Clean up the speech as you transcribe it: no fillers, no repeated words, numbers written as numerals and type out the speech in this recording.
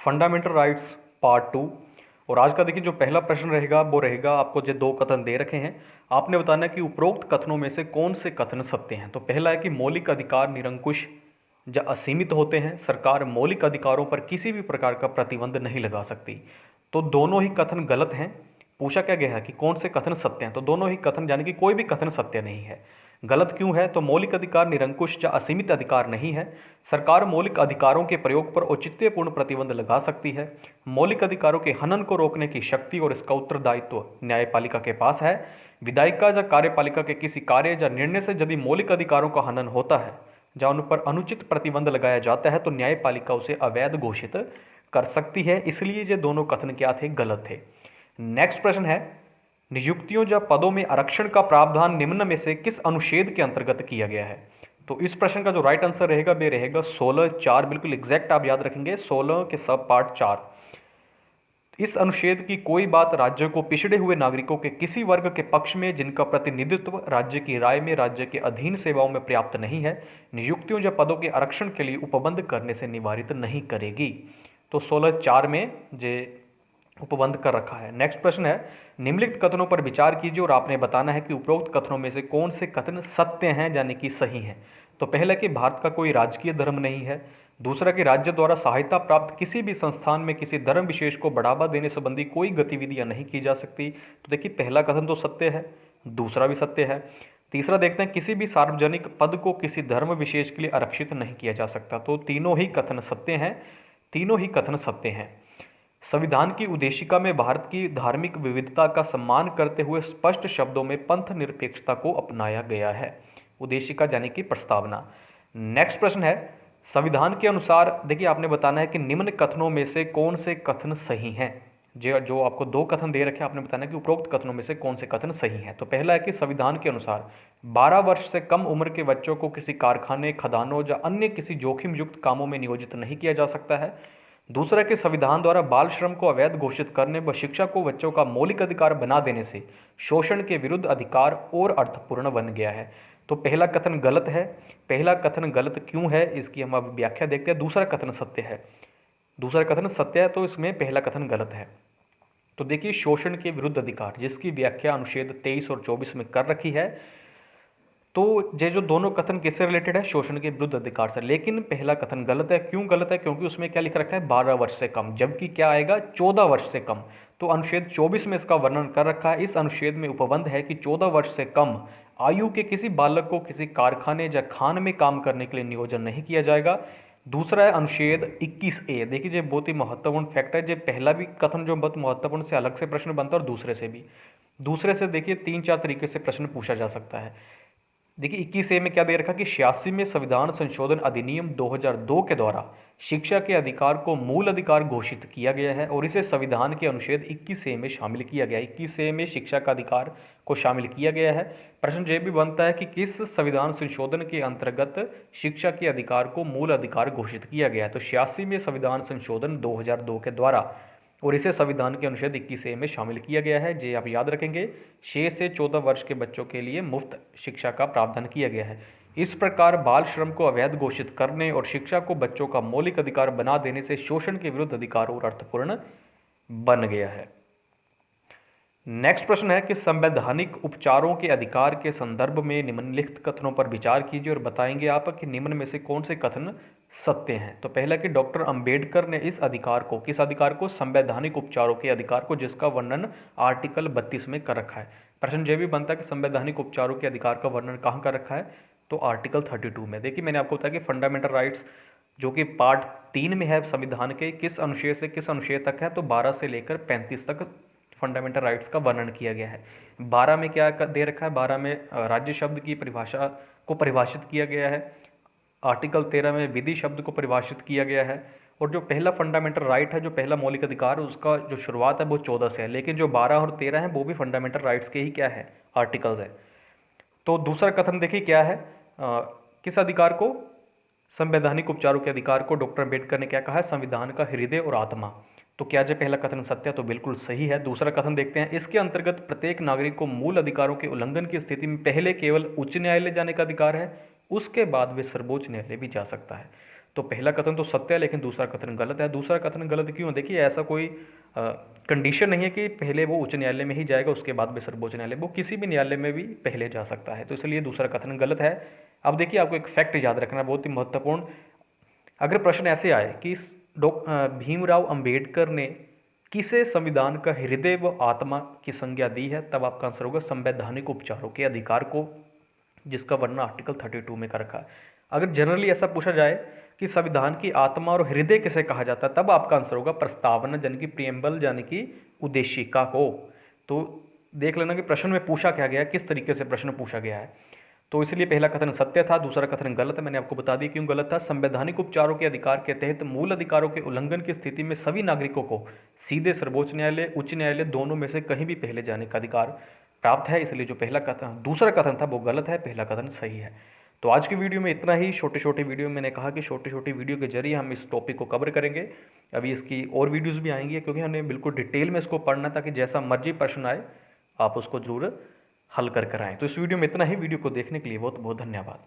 Fundamental rights part 2। और आज का देखिए जो पहला प्रश्न रहेगा वो रहेगा, आपको जो दो कथन दे रखे हैं, आपने बताना है कि उपरोक्त कथनों में से कौन से कथन सत्य हैं। तो पहला है कि मौलिक अधिकार निरंकुश या असीमित होते हैं, सरकार मौलिक अधिकारों पर किसी भी प्रकार का प्रतिबंध नहीं लगा सकती। तो दोनों ही कथन गलत हैं। पूछा क्या गया है कि कौन से कथन सत्य हैं, तो दोनों ही कथन यानी कि कोई भी कथन सत्य नहीं है। गलत क्यों है? तो मौलिक अधिकार निरंकुश या असीमित अधिकार नहीं है। सरकार मौलिक अधिकारों के प्रयोग पर औचित्यपूर्ण प्रतिबंध लगा सकती है। मौलिक अधिकारों के हनन को रोकने की शक्ति और इसका उत्तरदायित्व न्यायपालिका के पास है। विधायिका या कार्यपालिका के किसी कार्य या निर्णय से यदि मौलिक अधिकारों का हनन होता है या उन पर अनुचित प्रतिबंध लगाया जाता है तो न्यायपालिका उसे अवैध घोषित कर सकती है। इसलिए ये दोनों कथन क्या थे? गलत थे। नेक्स्ट प्रश्न है, नियुक्तियों या पदों में आरक्षण का प्रावधान निम्न में से किस अनुच्छेद के अंतर्गत किया गया है? तो इस प्रश्न का जो राइट आंसर रहेगा वे रहेगा 16(4), बिल्कुल एग्जैक्ट आप याद रखेंगे, 16 के सब पार्ट 4। इस अनुच्छेद की कोई बात राज्य को पिछड़े हुए नागरिकों के किसी वर्ग के पक्ष में जिनका प्रतिनिधित्व राज्य की राय में राज्य के अधीन सेवाओं में पर्याप्त नहीं है, नियुक्तियों या पदों के आरक्षण के लिए उपबंध करने से निवारित नहीं करेगी। तो 16(4) में जे उपबंध कर रखा है। नेक्स्ट प्रश्न है, निम्नलिखित कथनों पर विचार कीजिए और आपने बताना है कि उपरोक्त कथनों में से कौन से कथन सत्य हैं यानी कि सही हैं। तो पहला कि भारत का कोई राजकीय धर्म नहीं है। दूसरा कि राज्य द्वारा सहायता प्राप्त किसी भी संस्थान में किसी धर्म विशेष को बढ़ावा देने संबंधी कोई गतिविधियां नहीं की जा सकती। तो देखिए पहला कथन तो सत्य है, दूसरा भी सत्य है। तीसरा देखते हैं, किसी भी सार्वजनिक पद को किसी धर्म विशेष के लिए आरक्षित नहीं किया जा सकता। तो तीनों ही कथन सत्य हैं, तीनों ही कथन सत्य हैं। संविधान की उद्देशिका में भारत की धार्मिक विविधता का सम्मान करते हुए स्पष्ट शब्दों में पंथ निरपेक्षता को अपनाया गया है। उद्देशिका यानी कि प्रस्तावना। नेक्स्ट प्रश्न है, संविधान के अनुसार देखिए आपने बताना है कि निम्न कथनों में से कौन से कथन सही हैं। जो आपको दो कथन दे रखे हैं, आपने बताना है कि उपरोक्त कथनों में से कौन से कथन सही हैं। तो पहला है कि संविधान के अनुसार 12 वर्ष से कम उम्र के बच्चों को किसी कारखाने, खदानों या अन्य किसी जोखिम युक्त कामों में नियोजित नहीं किया जा सकता है। दूसरा कि संविधान द्वारा बाल श्रम को अवैध घोषित करने व शिक्षा को बच्चों का मौलिक अधिकार बना देने से शोषण के विरुद्ध अधिकार और अर्थपूर्ण बन गया है। तो पहला कथन गलत है। पहला कथन गलत क्यों है इसकी हम अब व्याख्या देखते हैं। दूसरा कथन सत्य है, दूसरा कथन सत्य है, तो इसमें पहला कथन गलत है। तो देखिए शोषण के विरुद्ध अधिकार जिसकी व्याख्या अनुच्छेद 23 और 24 में कर रखी है, तो ये जो दोनों कथन किससे रिलेटेड है? शोषण के विरुद्ध अधिकार से। लेकिन पहला कथन गलत है। क्यों गलत है? क्योंकि उसमें क्या लिख रखा है? 12 वर्ष से कम, जबकि क्या आएगा? 14 वर्ष से कम। तो अनुच्छेद 24 में इसका वर्णन कर रखा है। इस अनुच्छेद में उपबंध है कि 14 वर्ष से कम आयु के किसी बालक को किसी कारखाने या खान में काम करने के लिए नियोजन नहीं किया जाएगा। दूसरा है अनुच्छेद 21A। देखिए ये बहुत ही महत्वपूर्ण फैक्ट है। ये पहला भी कथन जो बहुत महत्वपूर्ण से अलग से प्रश्न बनता है और दूसरे से भी। दूसरे से देखिए 3-4 तरीके से प्रश्न पूछा जा सकता है। देखिए 21A में क्या दे रखा कि 86 में संविधान संशोधन अधिनियम 2002 के द्वारा शिक्षा के अधिकार को मूल अधिकार घोषित किया गया है और इसे संविधान के अनुच्छेद 21A में शामिल किया गया है। 21A में शिक्षा का अधिकार को शामिल किया गया है। प्रश्न यह भी बनता है कि किस संविधान संशोधन के अंतर्गत शिक्षा के अधिकार को मूल अधिकार घोषित किया गया है। तो 86 में संविधान संशोधन 2002 के द्वारा और इसे संविधान के अनुच्छेद 21A में शामिल किया गया है। ये आप याद रखेंगे। 6 से 14 वर्ष के बच्चों के लिए मुफ्त शिक्षा का प्रावधान किया गया है। इस प्रकार बाल श्रम को अवैध घोषित करने और शिक्षा को बच्चों का मौलिक अधिकार बना देने से शोषण के विरुद्ध अधिकार और अर्थपूर्ण बन गया है। नेक्स्ट प्रश्न है कि संवैधानिक उपचारों के अधिकार के संदर्भ में निम्नलिखित कथनों पर विचार कीजिए और बताएंगे आप कि निम्न में से कौन से कथन सत्य हैं। तो पहला कि डॉक्टर अंबेडकर ने इस अधिकार को, किस अधिकार को? संवैधानिक उपचारों के अधिकार को, जिसका वर्णन आर्टिकल 32 में कर रखा है। प्रश्न यह भी बनता है कि संवैधानिक उपचारों के अधिकार का वर्णन कहाँ कर रखा है? तो आर्टिकल 32 में। देखिए मैंने आपको बताया कि फंडामेंटल राइट्स जो कि पार्ट 3 में है संविधान के, किस अनुच्छेद से किस अनुच्छेद तक है? तो 12 से लेकर 35 तक फंडामेंटल राइट्स का वर्णन किया गया है। 12 में क्या दे रखा है? 12 में राज्य शब्द की परिभाषा को परिभाषित किया गया है। आर्टिकल 13 में विधि शब्द को परिभाषित किया गया है। और जो पहला फंडामेंटल राइट है, जो पहला मौलिक अधिकार, उसका जो शुरुआत है वो 14 से है। लेकिन जो 12 और 13 है वो भी फंडामेंटल राइट्स के ही क्या है? आर्टिकल्स है। तो दूसरा कथन देखिए क्या है? किस अधिकार को? संवैधानिक उपचारों के अधिकार को डॉक्टर अम्बेडकर ने क्या कहा है? संविधान का हृदय और आत्मा। तो क्या जो पहला कथन सत्य है? तो बिल्कुल सही है। दूसरा कथन देखते हैं, इसके अंतर्गत प्रत्येक नागरिक को मूल अधिकारों के उल्लंघन की स्थिति में पहले केवल उच्च न्यायालय जाने का अधिकार है, उसके बाद वे सर्वोच्च न्यायालय भी जा सकता है। तो पहला कथन तो सत्य है लेकिन दूसरा कथन गलत है। दूसरा कथन गलत क्यों? देखिए, ऐसा कोई कंडीशन नहीं है कि पहले वो उच्च न्यायालय में ही जाएगा उसके बाद में सर्वोच्च न्यायालय, वो किसी भी न्यायालय में भी पहले जा सकता है, तो इसलिए दूसरा कथन गलत है। अब देखिए, आपको एक फैक्ट याद रखना बहुत ही महत्वपूर्ण। अगर प्रश्न ऐसे आए कि भीमराव अंबेडकर ने किसे संविधान का हृदय व आत्मा की संज्ञा दी है, तब आपका आंसर होगा संवैधानिक उपचारों के अधिकार को, जिसका वर्णन आर्टिकल 32 में कर रखा है। अगर जनरली ऐसा पूछा जाए कि संविधान की आत्मा और हृदय किसे कहा जाता है, तब आपका आंसर होगा प्रस्तावना यानी कि प्रियम्बल यानी कि उद्देशिका को। तो देख लेना कि प्रश्न में पूछा क्या गया है, किस तरीके से प्रश्न पूछा गया है। तो इसलिए पहला कथन सत्य था, दूसरा कथन गलत है। मैंने आपको बता दिया क्यों गलत था। संवैधानिक उपचारों के अधिकार के तहत मूल अधिकारों के उल्लंघन की स्थिति में सभी नागरिकों को सीधे सर्वोच्च न्यायालय, उच्च न्यायालय दोनों में से कहीं भी पहले जाने का अधिकार प्राप्त है। इसलिए जो पहला कथन, दूसरा कथन था वो गलत है, पहला कथन सही है। तो आज की वीडियो में इतना ही। छोटे छोटे वीडियो मैंने कहा कि छोटी छोटी वीडियो के जरिए हम इस टॉपिक को कवर करेंगे। अभी इसकी और वीडियोस भी आएंगी क्योंकि हमें बिल्कुल डिटेल में इसको पढ़ना है, ताकि जैसा मर्जी प्रश्न आए आप उसको जरूर हल कर आएँ। तो इस वीडियो में इतना ही। वीडियो को देखने के लिए बहुत बहुत धन्यवाद।